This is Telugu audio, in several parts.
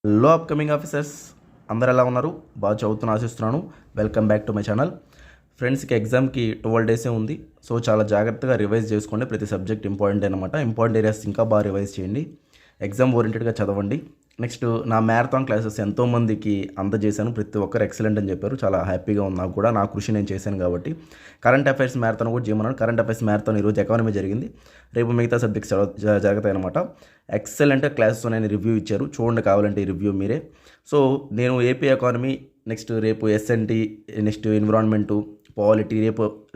హలో అప్కమింగ్ ఆఫీసర్స్, అందరు ఎలా ఉన్నారు? బాగా చదువుతున్న ఆశిస్తున్నాను. Welcome back to my channel. ఫ్రెండ్స్కి ఎగ్జామ్కి 12 డేసే ఉంది. సో చాలా జాగ్రత్తగా రివైజ్ చేసుకోండి. ప్రతి సబ్జెక్ట్ ఇంపార్టెంట్ అనమాట. ఇంపార్టెంట్ ఏరియాస్ ఇంకా బాగా రివైజ్ చేయండి. ఎగ్జామ్ ఓరియంటెడ్గా చదవండి. నెక్స్ట్ నా మ్యారథాన్ క్లాసెస్ ఎంతోమందికి అందజేశాను. ప్రతి ఒక్కరు ఎక్సలెంట్ అని చెప్పారు. చాలా హ్యాపీగా ఉంది నాకు కూడా. నా కృషి నేను చేశాను కాబట్టి. కరెంట్ అఫైర్స్ మ్యారథాన్ కూడా చేయమన్నాను. కరెంట్ అఫైర్స్ మ్యారథాన్ ఈరోజు ఎకానమీ జరిగింది. రేపు మిగతా సబ్జెక్ట్స్ జరుగుతాయి అనమాట. ఎక్సలెంట్ క్లాసెస్ నేను రివ్యూ ఇచ్చారు. చూడండి కావాలంటే ఈ రివ్యూ మీరే. సో నేను ఏపీ ఎకానమీ, నెక్స్ట్ రేపు ఎస్ఎన్టీ, నెక్స్ట్ ఎన్విరాన్మెంటు, పాలిటీ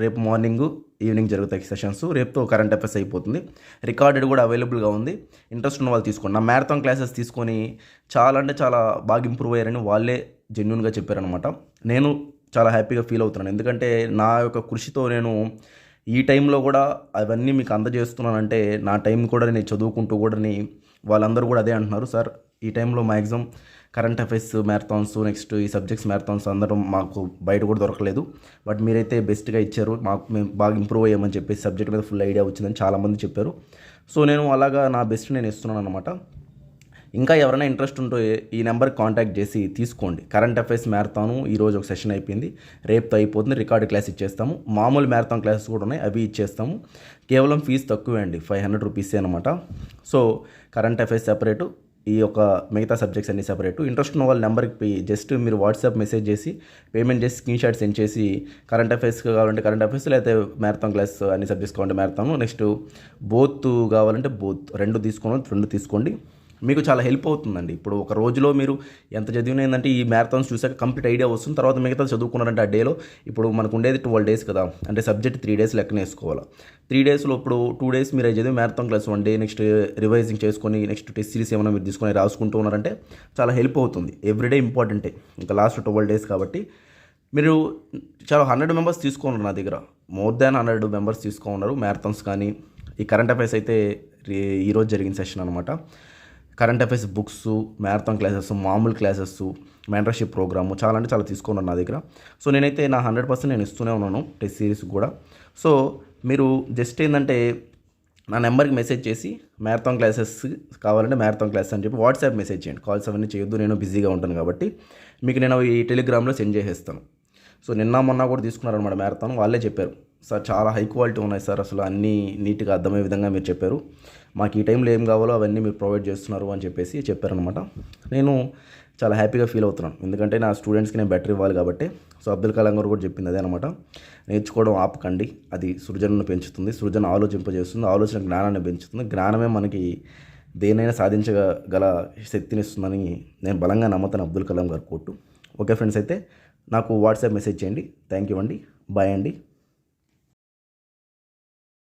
రేపు మార్నింగ్ ఈవినింగ్ జరుగుతాయి సెషన్స్. రేపుతో కరెంట్ అఫైర్స్ అయిపోతుంది. రికార్డెడ్ కూడా అవైలబుల్గా ఉంది. ఇంట్రెస్ట్ ఉన్న వాళ్ళు తీసుకోండి. నా మ్యారథాన్ క్లాసెస్ తీసుకొని చాలా అంటే చాలా బాగా ఇంప్రూవ్ అయ్యారని వాళ్ళే జెన్యున్గా చెప్పారనమాట. నేను చాలా హ్యాపీగా ఫీల్ అవుతున్నాను. ఎందుకంటే నా యొక్క కృషితో నేను ఈ టైంలో కూడా అవన్నీ మీకు అందజేస్తున్నానంటే నా టైం కూడా నేను చదువుకుంటూ కూడా వాళ్ళందరూ కూడా అదే అంటున్నారు. సార్ ఈ టైంలో maximum current affairs marathons, next ఈ సబ్జెక్ట్స్ మ్యారథాన్స్ అందరం మాకు బయట కూడా దొరకలేదు. బట్ మీరైతే బెస్ట్గా ఇచ్చారు. మేము బాగా ఇంప్రూవ్ అయ్యామని చెప్పేసి సబ్జెక్ట్ మీద ఫుల్ ఐడియా వచ్చిందని చాలామంది చెప్పారు. సో నేను అలాగా నా బెస్ట్ నేను ఇస్తున్నాను అనమాట. ఇంకా ఎవరైనా ఇంట్రెస్ట్ ఉంటే ఈ నెంబర్కి కాంటాక్ట్ చేసి తీసుకోండి. కరెంట్ అఫైర్స్ మ్యారథాను ఈరోజు ఒక సెషన్ అయిపోయింది. రేపుతో అయిపోతుంది. రికార్డు క్లాస్ ఇచ్చేస్తాము. మామూలు మ్యారథాన్ క్లాసెస్ కూడా ఉన్నాయి, అవి ఇచ్చేస్తాము. కేవలం ఫీజు తక్కువే అండి, 500 రూపీసే అనమాట. సో కరెంట్ అఫైర్స్ సెపరేటు, ఈ యొక్క మిగతా సబ్జెక్ట్స్ అన్ని సెపరేటు. ఇంట్రెస్ట్ ఉన్న వాళ్ళ నెంబర్కి జస్ట్ మీరు వాట్సాప్ మెసేజ్ చేసి పేమెంట్ చేసి స్క్రీన్ షాట్ సెండ్ చేసి కరెంట్ అఫైర్స్ కావాలంటే కరెంట్ అఫైర్స్, లేకపోతే మ్యారథాన్ క్లాస్ అన్ని సబ్జెక్ట్స్ కావాలంటే మ్యారథాన్, నెక్స్ట్ బోత్ కావాలంటే బోత్, రెండు తీసుకోండి. మీకు చాలా హెల్ప్ అవుతుందండి. ఇప్పుడు ఒక రోజులో మీరు ఎంత చదివినా ఏంటంటే ఈ మ్యారథాన్స్ చూసాక కంప్లీట్ ఐడియా వస్తుంది. తర్వాత మిగతా చదువుకున్నారంటే ఆ డేలో ఇప్పుడు మనకు ఉండేది 12 డేస్ కదా, అంటే సబ్జెక్ట్ 3 డేస్ లెక్కన వేసుకోవాలి. 3 డేస్లో ఇప్పుడు 2 డేస్ మీరు చదివి marathon class 1 day, next revising చేసుకొని నెక్స్ట్ టెస్ట్ సిరీస్ ఏమైనా మీరు తీసుకొని రాసుకుంటూ ఉన్నారంటే చాలా హెల్ప్ అవుతుంది. ఎవ్రీడే ఇంపార్టెంటే, ఇంకా లాస్ట్ 12 డేస్ కాబట్టి. మీరు చాలా 100 మెంబర్స్ తీసుకున్నారు నా దగ్గర, మోర్ దాన్ 100 మెంబర్స్ తీసుకున్నారు మ్యారథాన్స్. కానీ ఈ కరెంట్ అఫైర్స్ అయితే ఈరోజు జరిగిన సెషన్ అనమాట. Current affairs books, marathon classes, మామూలు క్లాసెస్, మెంటర్షిప్ ప్రోగ్రాము చాలా అంటే చాలా తీసుకున్నాను నా దగ్గర. సో నేనైతే నా 100% నేను ఇస్తూనే ఉన్నాను టెస్ట్ సిరీస్ కూడా. సో మీరు జస్ట్ ఏంటంటే నా నెంబర్కి మెసేజ్ చేసి మ్యారథాన్ క్లాసెస్ కావాలంటే మ్యారథాన్ క్లాస్ అని చెప్పి వాట్సాప్ మెసేజ్ చేయండి. కాల్స్ అవన్నీ చేయొద్దు, నేను బిజీగా ఉంటాను కాబట్టి. మీకు నేను ఈ టెలిగ్రామ్లో సెండ్ చేసేస్తాను. సో నిన్న మొన్న కూడా తీసుకున్నారనమాట మ్యారథాన్. వాళ్ళే చెప్పారు, సార్ చాలా హై క్వాలిటీ ఉన్నాయి సార్, అసలు అన్నీ నీట్గా అర్థమయ్యే విధంగా మీరు చెప్పారు, మాకు ఈ టైంలో ఏం కావాలో అవన్నీ మీరు ప్రొవైడ్ చేస్తున్నారు అని చెప్పేసి చెప్పారనమాట. నేను చాలా హ్యాపీగా ఫీల్ అవుతున్నాను. ఎందుకంటే నా స్టూడెంట్స్కి నేను బెటర్ ఇవ్వాలి కాబట్టి. సో అబ్దుల్ కలాం గారు కూడా చెప్పింది అదే అనమాట. నేర్చుకోవడం ఆపకండి, అది సృజనను పెంచుతుంది, సృజన ఆలోచింపజేస్తుంది, ఆలోచన జ్ఞానాన్ని పెంచుతుంది, జ్ఞానమే మనకి దేనైనా సాధించగల శక్తినిస్తుందని నేను బలంగా నమ్ముతాను. అబ్దుల్ కలాం గారు కోటు. ఓకే ఫ్రెండ్స్, అయితే నాకు వాట్సాప్ మెసేజ్ చేయండి. థ్యాంక్ యూ అండి. బాయ్ అండి.